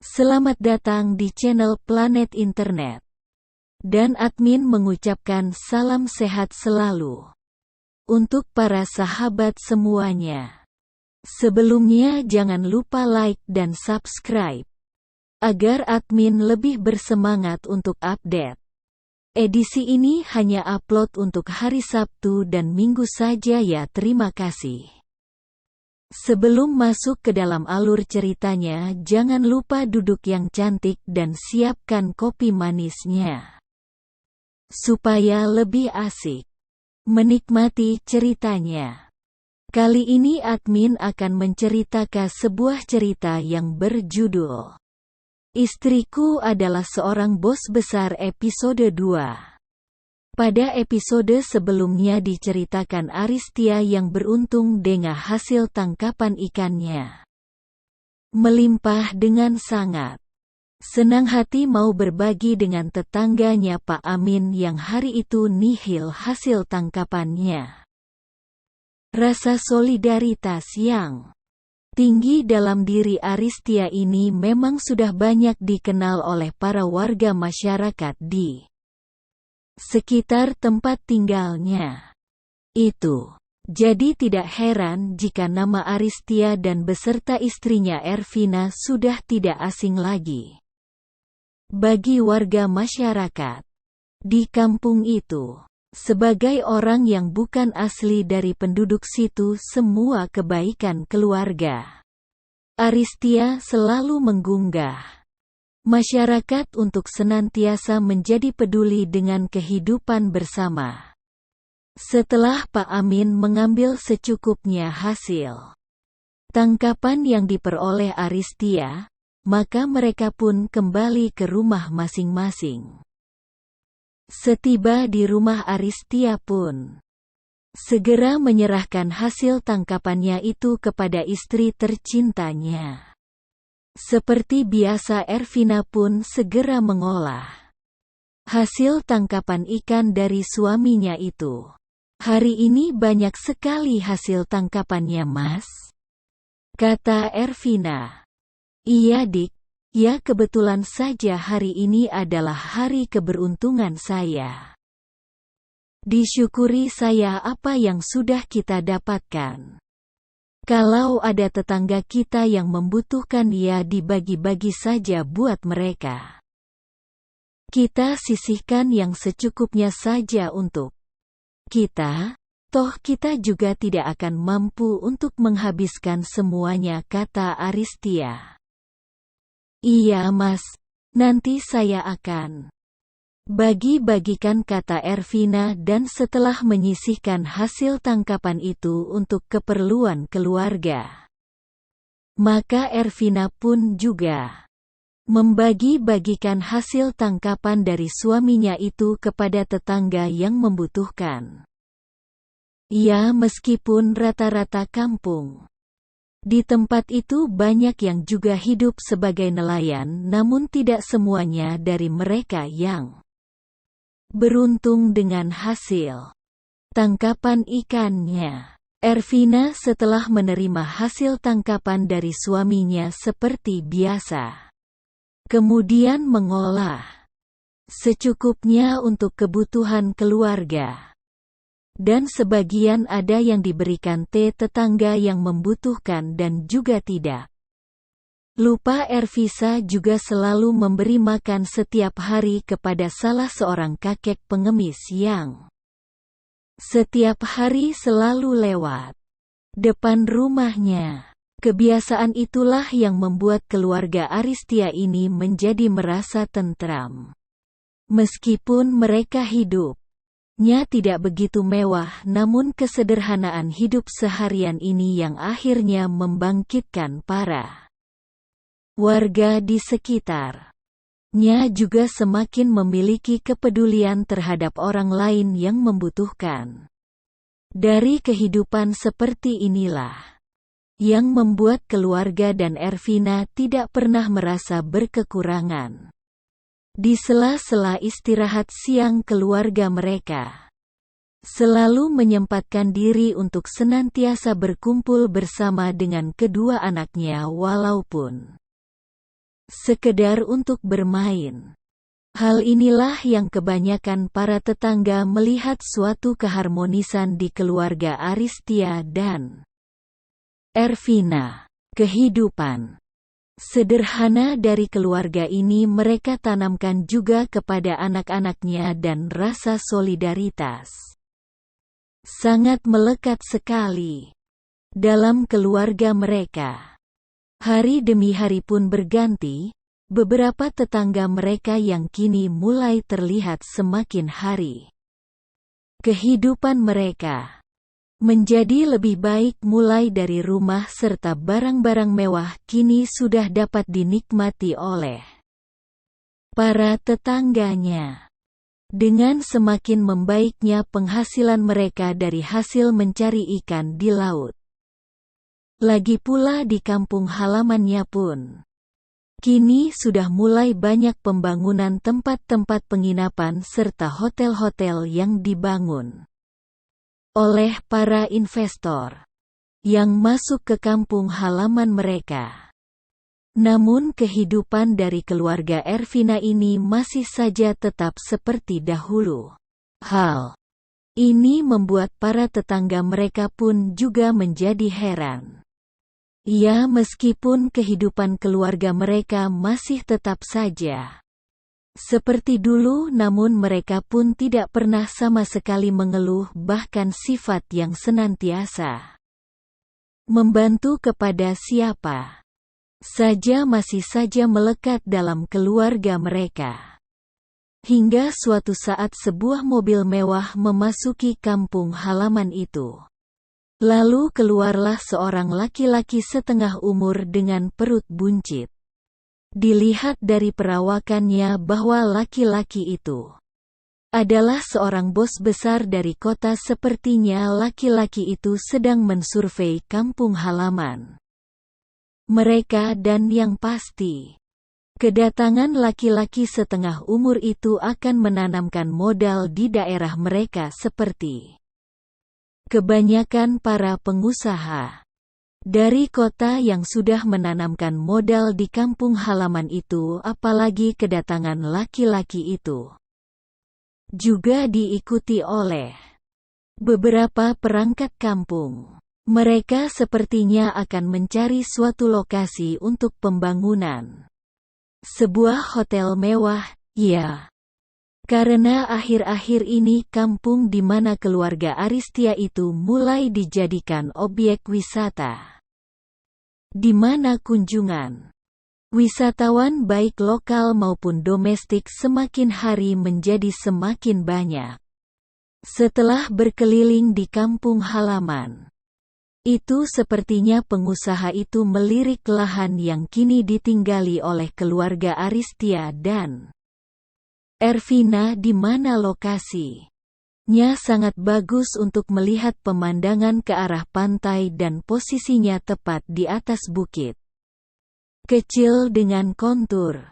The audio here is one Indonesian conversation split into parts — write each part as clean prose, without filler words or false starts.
Selamat datang di channel Planet Internet. Dan admin mengucapkan salam sehat selalu untuk para sahabat semuanya. Sebelumnya jangan lupa like dan subscribe agar admin lebih bersemangat untuk update. Edisi ini hanya upload untuk hari Sabtu dan Minggu saja ya, terima kasih. Sebelum masuk ke dalam alur ceritanya, jangan lupa duduk yang cantik dan siapkan kopi manisnya supaya lebih asik menikmati ceritanya. Kali ini admin akan menceritakan sebuah cerita yang berjudul Istriku Adalah Seorang Bos Besar episode 2. Pada episode sebelumnya diceritakan Aristia yang beruntung dengan hasil tangkapan ikannya. Melimpah dengan sangat senang hati mau berbagi dengan tetangganya Pak Amin yang hari itu nihil hasil tangkapannya. Rasa solidaritas yang tinggi dalam diri Aristia ini memang sudah banyak dikenal oleh para warga masyarakat di sekitar tempat tinggalnya itu. Jadi tidak heran jika nama Aristia dan beserta istrinya Ervina sudah tidak asing lagi bagi warga masyarakat di kampung itu. Sebagai orang yang bukan asli dari penduduk situ, semua kebaikan keluarga Aristia selalu menggugah masyarakat untuk senantiasa menjadi peduli dengan kehidupan bersama. Setelah Pak Amin mengambil secukupnya hasil tangkapan yang diperoleh Aristia, maka mereka pun kembali ke rumah masing-masing. Setiba di rumah, Aristia pun segera menyerahkan hasil tangkapannya itu kepada istri tercintanya. Seperti biasa, Ervina pun segera mengolah hasil tangkapan ikan dari suaminya itu. Hari ini banyak sekali hasil tangkapannya, Mas, kata Ervina. Iya Dik, ya kebetulan saja hari ini adalah hari keberuntungan saya. Disyukuri saya apa yang sudah kita dapatkan. Kalau ada tetangga kita yang membutuhkan, ya dibagi-bagi saja buat mereka. Kita sisihkan yang secukupnya saja untuk kita, toh kita juga tidak akan mampu untuk menghabiskan semuanya, kata Aristia. Iya Mas, nanti saya akan bagi-bagikan, kata Ervina, dan setelah menyisihkan hasil tangkapan itu untuk keperluan keluarga, maka Ervina pun juga membagi-bagikan hasil tangkapan dari suaminya itu kepada tetangga yang membutuhkan. Ya, meskipun rata-rata kampung di tempat itu banyak yang juga hidup sebagai nelayan, namun tidak semuanya dari mereka yang beruntung dengan hasil tangkapan ikannya. Ervina setelah menerima hasil tangkapan dari suaminya seperti biasa, kemudian mengolah secukupnya untuk kebutuhan keluarga. Dan sebagian ada yang diberikan tetangga yang membutuhkan, dan juga tidak lupa Ervisa juga selalu memberi makan setiap hari kepada salah seorang kakek pengemis yang setiap hari selalu lewat depan rumahnya. Kebiasaan itulah yang membuat keluarga Aristia ini menjadi merasa tentram. Meskipun mereka hidupnya tidak begitu mewah, namun kesederhanaan hidup seharian ini yang akhirnya membangkitkan para warga di sekitarnya juga semakin memiliki kepedulian terhadap orang lain yang membutuhkan. Dari kehidupan seperti inilah yang membuat keluarga dan Ervina tidak pernah merasa berkekurangan. Di sela-sela istirahat siang, keluarga mereka selalu menyempatkan diri untuk senantiasa berkumpul bersama dengan kedua anaknya, walaupun sekedar untuk bermain. Hal inilah yang kebanyakan para tetangga melihat suatu keharmonisan di keluarga Aristia dan Ervina. Kehidupan sederhana dari keluarga ini mereka tanamkan juga kepada anak-anaknya dan rasa solidaritas sangat melekat sekali dalam keluarga mereka. Hari demi hari pun berganti. Beberapa tetangga mereka yang kini mulai terlihat semakin hari. Kehidupan mereka menjadi lebih baik mulai dari rumah serta barang-barang mewah kini sudah dapat dinikmati oleh para tetangganya. Dengan semakin membaiknya penghasilan mereka dari hasil mencari ikan di laut. Lagi pula di kampung halamannya pun kini sudah mulai banyak pembangunan tempat-tempat penginapan serta hotel-hotel yang dibangun oleh para investor yang masuk ke kampung halaman mereka. Namun kehidupan dari keluarga Ervina ini masih saja tetap seperti dahulu. Hal ini membuat para tetangga mereka pun juga menjadi heran. Ya, meskipun kehidupan keluarga mereka masih tetap saja seperti dulu, namun mereka pun tidak pernah sama sekali mengeluh, bahkan sifat yang senantiasa membantu kepada siapa saja masih saja melekat dalam keluarga mereka. Hingga suatu saat sebuah mobil mewah memasuki kampung halaman itu. Lalu keluarlah seorang laki-laki setengah umur dengan perut buncit. Dilihat dari perawakannya bahwa laki-laki itu adalah seorang bos besar dari kota. Sepertinya laki-laki itu sedang mensurvei kampung halaman mereka dan yang pasti, kedatangan laki-laki setengah umur itu akan menanamkan modal di daerah mereka seperti kebanyakan para pengusaha dari kota yang sudah menanamkan modal di kampung halaman itu, apalagi kedatangan laki-laki itu juga diikuti oleh beberapa perangkat kampung. Mereka sepertinya akan mencari suatu lokasi untuk pembangunan sebuah hotel mewah, ya. Karena akhir-akhir ini kampung di mana keluarga Aristia itu mulai dijadikan objek wisata, di mana kunjungan wisatawan baik lokal maupun domestik semakin hari menjadi semakin banyak. Setelah berkeliling di kampung halaman itu, sepertinya pengusaha itu melirik lahan yang kini ditinggali oleh keluarga Aristia dan Ervina, di mana lokasinya sangat bagus untuk melihat pemandangan ke arah pantai dan posisinya tepat di atas bukit kecil dengan kontur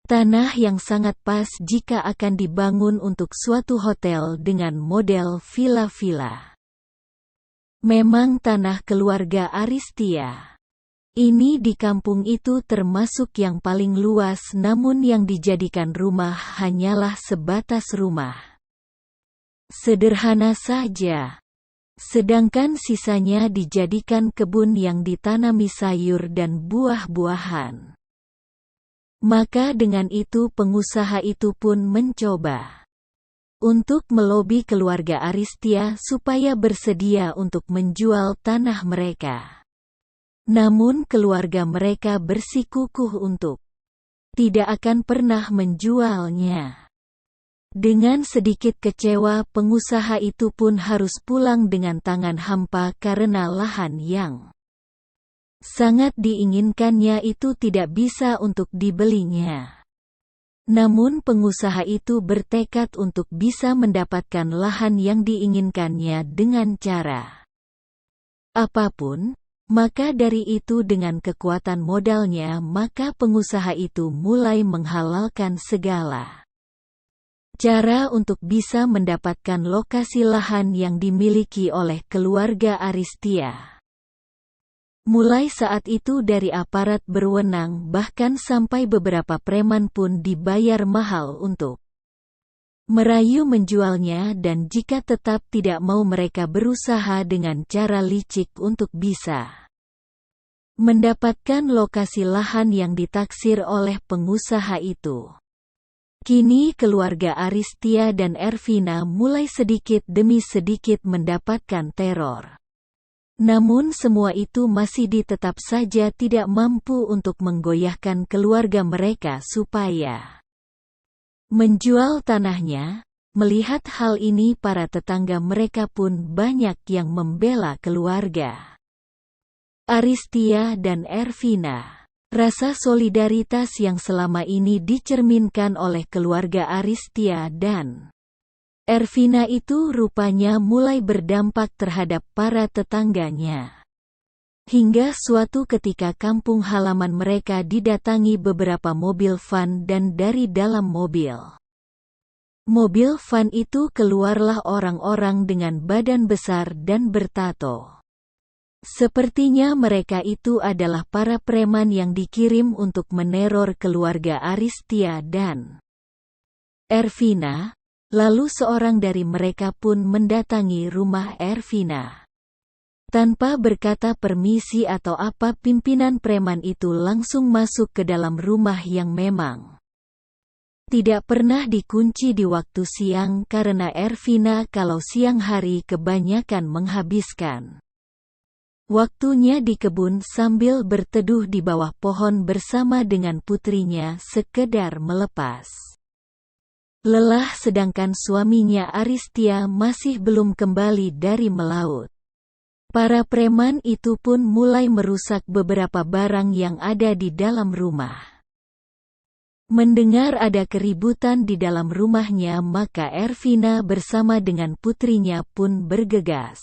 tanah yang sangat pas jika akan dibangun untuk suatu hotel dengan model villa-villa. Memang tanah keluarga Aristia ini di kampung itu termasuk yang paling luas, namun yang dijadikan rumah hanyalah sebatas rumah sederhana saja. Sedangkan sisanya dijadikan kebun yang ditanami sayur dan buah-buahan. Maka dengan itu pengusaha itu pun mencoba untuk melobi keluarga Aristia supaya bersedia untuk menjual tanah mereka. Namun keluarga mereka bersikukuh untuk tidak akan pernah menjualnya. Dengan sedikit kecewa, pengusaha itu pun harus pulang dengan tangan hampa karena lahan yang sangat diinginkannya itu tidak bisa untuk dibelinya. Namun pengusaha itu bertekad untuk bisa mendapatkan lahan yang diinginkannya dengan cara apapun. Maka dari itu dengan kekuatan modalnya maka pengusaha itu mulai menghalalkan segala cara untuk bisa mendapatkan lokasi lahan yang dimiliki oleh keluarga Aristia. Mulai saat itu dari aparat berwenang bahkan sampai beberapa preman pun dibayar mahal untuk merayu menjualnya, dan jika tetap tidak mau mereka berusaha dengan cara licik untuk bisa mendapatkan lokasi lahan yang ditaksir oleh pengusaha itu. Kini keluarga Aristia dan Ervina mulai sedikit demi sedikit mendapatkan teror. Namun semua itu masih tetap saja tidak mampu untuk menggoyahkan keluarga mereka supaya menjual tanahnya. Melihat hal ini, para tetangga mereka pun banyak yang membela keluarga Aristia dan Ervina. Rasa solidaritas yang selama ini dicerminkan oleh keluarga Aristia dan Ervina itu rupanya mulai berdampak terhadap para tetangganya. Hingga suatu ketika kampung halaman mereka didatangi beberapa mobil van, dan dari dalam mobil van itu keluarlah orang-orang dengan badan besar dan bertato. Sepertinya mereka itu adalah para preman yang dikirim untuk meneror keluarga Aristia dan Ervina. Lalu seorang dari mereka pun mendatangi rumah Ervina. Tanpa berkata permisi atau apa, pimpinan preman itu langsung masuk ke dalam rumah yang memang tidak pernah dikunci di waktu siang, karena Ervina kalau siang hari kebanyakan menghabiskan waktunya di kebun sambil berteduh di bawah pohon bersama dengan putrinya, sekedar melepas lelah, sedangkan suaminya Aristia masih belum kembali dari melaut. Para preman itu pun mulai merusak beberapa barang yang ada di dalam rumah. Mendengar ada keributan di dalam rumahnya, maka Ervina bersama dengan putrinya pun bergegas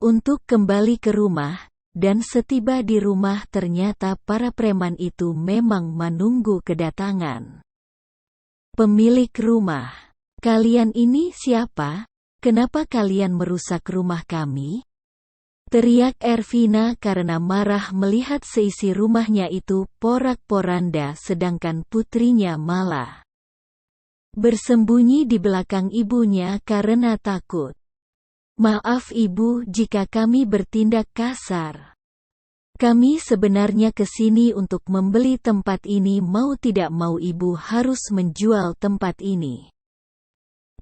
untuk kembali ke rumah, dan setiba di rumah ternyata para preman itu memang menunggu kedatangan pemilik rumah. "Kalian ini siapa? Kenapa kalian merusak rumah kami?" teriak Ervina karena marah melihat seisi rumahnya itu porak-poranda, sedangkan putrinya malah bersembunyi di belakang ibunya karena takut. "Maaf ibu jika kami bertindak kasar. Kami sebenarnya ke sini untuk membeli tempat ini, mau tidak mau ibu harus menjual tempat ini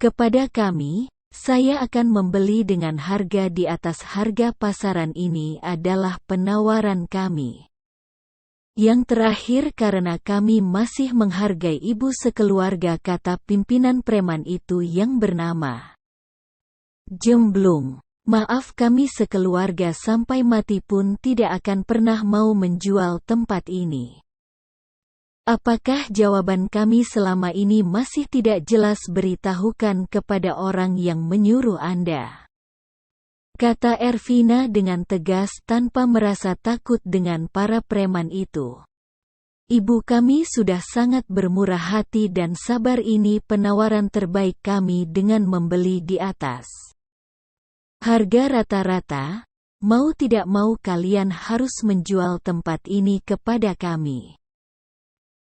kepada kami. Saya akan membeli dengan harga di atas harga pasaran, ini adalah penawaran kami yang terakhir karena kami masih menghargai ibu sekeluarga," kata pimpinan preman itu yang bernama Jemblung. "Maaf, kami sekeluarga sampai mati pun tidak akan pernah mau menjual tempat ini." "Apakah jawaban kami selama ini masih tidak jelas? Beritahukan kepada orang yang menyuruh Anda," kata Ervina dengan tegas tanpa merasa takut dengan para preman itu. "Ibu kami sudah sangat bermurah hati dan sabar, ini penawaran terbaik kami dengan membeli di atas harga rata-rata. Mau tidak mau kalian harus menjual tempat ini kepada kami.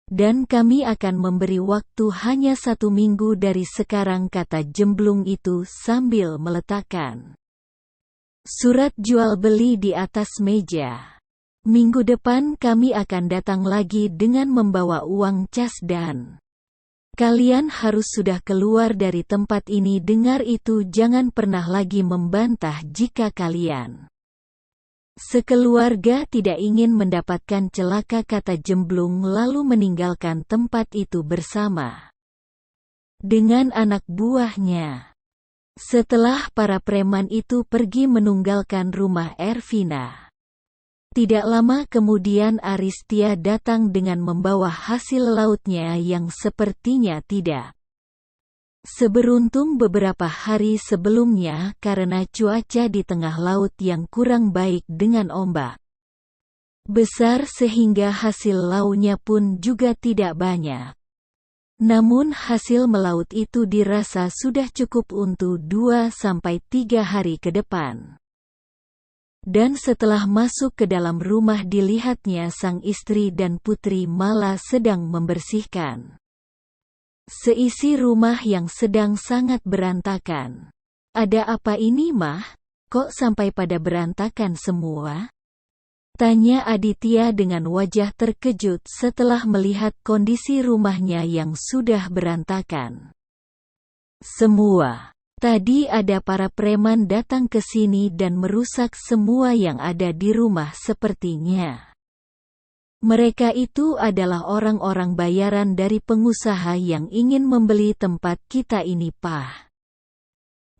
Dan kami akan memberi waktu hanya 1 minggu dari sekarang," kata Jemblung itu sambil meletakkan surat jual beli di atas meja. "Minggu depan kami akan datang lagi dengan membawa uang cas dan kalian harus sudah keluar dari tempat ini. Dengar itu, jangan pernah lagi membantah jika kalian sekeluarga tidak ingin mendapatkan celaka," kata Jemblung lalu meninggalkan tempat itu bersama dengan anak buahnya. Setelah para preman itu pergi meninggalkan rumah Ervina, tidak lama kemudian Aristia datang dengan membawa hasil lautnya yang sepertinya tidak seberuntung beberapa hari sebelumnya karena cuaca di tengah laut yang kurang baik dengan ombak besar sehingga hasil lautnya pun juga tidak banyak. Namun hasil melaut itu dirasa sudah cukup untuk 2-3 hari ke depan. Dan setelah masuk ke dalam rumah dilihatnya sang istri dan putri malah sedang membersihkan seisi rumah yang sedang sangat berantakan. "Ada apa ini, Mah? Kok sampai pada berantakan semua?" tanya Aditya dengan wajah terkejut setelah melihat kondisi rumahnya yang sudah berantakan. "Semua. Tadi ada para preman datang ke sini dan merusak semua yang ada di rumah sepertinya. Mereka itu adalah orang-orang bayaran dari pengusaha yang ingin membeli tempat kita ini, Pak,"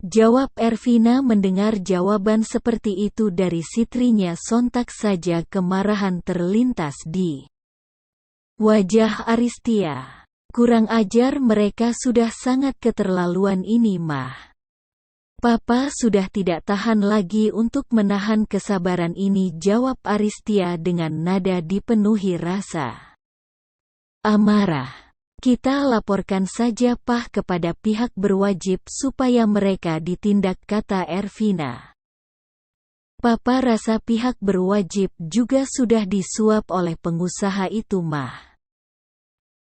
jawab Ervina. Mendengar jawaban seperti itu dari istrinya, sontak saja kemarahan terlintas di wajah Aristia. "Kurang ajar, mereka sudah sangat keterlaluan ini, Mah. Papa sudah tidak tahan lagi untuk menahan kesabaran ini," jawab Aristia dengan nada dipenuhi rasa amarah. "Kita laporkan saja, Pak, kepada pihak berwajib supaya mereka ditindak," kata Ervina. "Papa rasa pihak berwajib juga sudah disuap oleh pengusaha itu, Mah.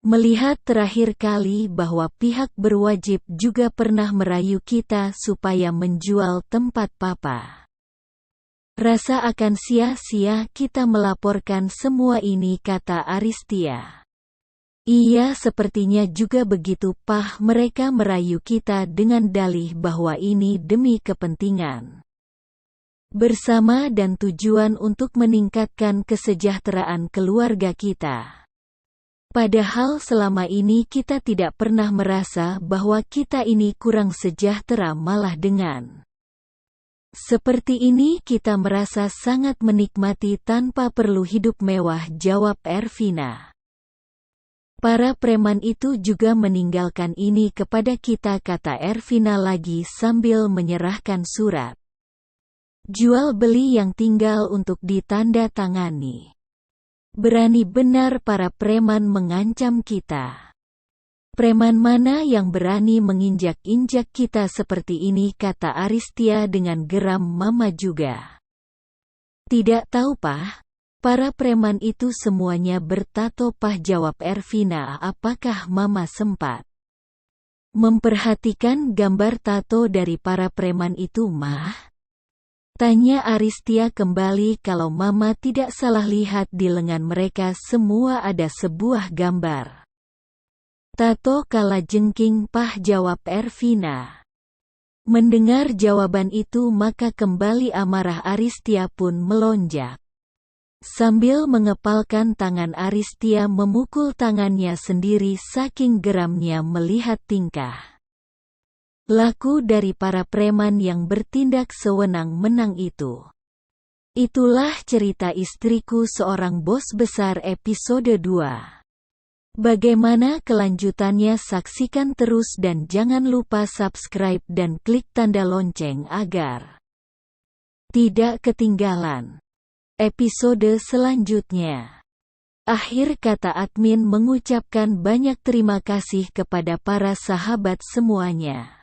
Melihat terakhir kali bahwa pihak berwajib juga pernah merayu kita supaya menjual tempat Papa. Rasa akan sia-sia kita melaporkan semua ini," kata Aristia. "Iya, sepertinya juga begitu, Pak. Mereka merayu kita dengan dalih bahwa ini demi kepentingan bersama dan tujuan untuk meningkatkan kesejahteraan keluarga kita. Padahal selama ini kita tidak pernah merasa bahwa kita ini kurang sejahtera, malah dengan seperti ini kita merasa sangat menikmati tanpa perlu hidup mewah," jawab Ervina. "Para preman itu juga meninggalkan ini kepada kita," kata Ervina lagi sambil menyerahkan surat jual beli yang tinggal untuk ditanda tangani. "Berani benar para preman mengancam kita. Preman mana yang berani menginjak-injak kita seperti ini?" kata Aristia dengan geram. "Mama juga tidak tahu, Pak. Para preman itu semuanya bertato, Pak," jawab Ervina. "Apakah Mama sempat memperhatikan gambar tato dari para preman itu, Mah?" tanya Aristia kembali. "Kalau Mama tidak salah lihat di lengan mereka semua ada sebuah gambar tato kalajengking, Pak," jawab Ervina. Mendengar jawaban itu maka kembali amarah Aristia pun melonjak. Sambil mengepalkan tangan, Aristia memukul tangannya sendiri saking geramnya melihat tingkah laku dari para preman yang bertindak sewenang-wenang itu. Itulah cerita istriku seorang bos besar episode 2. Bagaimana kelanjutannya? Saksikan terus dan jangan lupa subscribe dan klik tanda lonceng agar tidak ketinggalan episode selanjutnya. Akhir kata admin mengucapkan banyak terima kasih kepada para sahabat semuanya.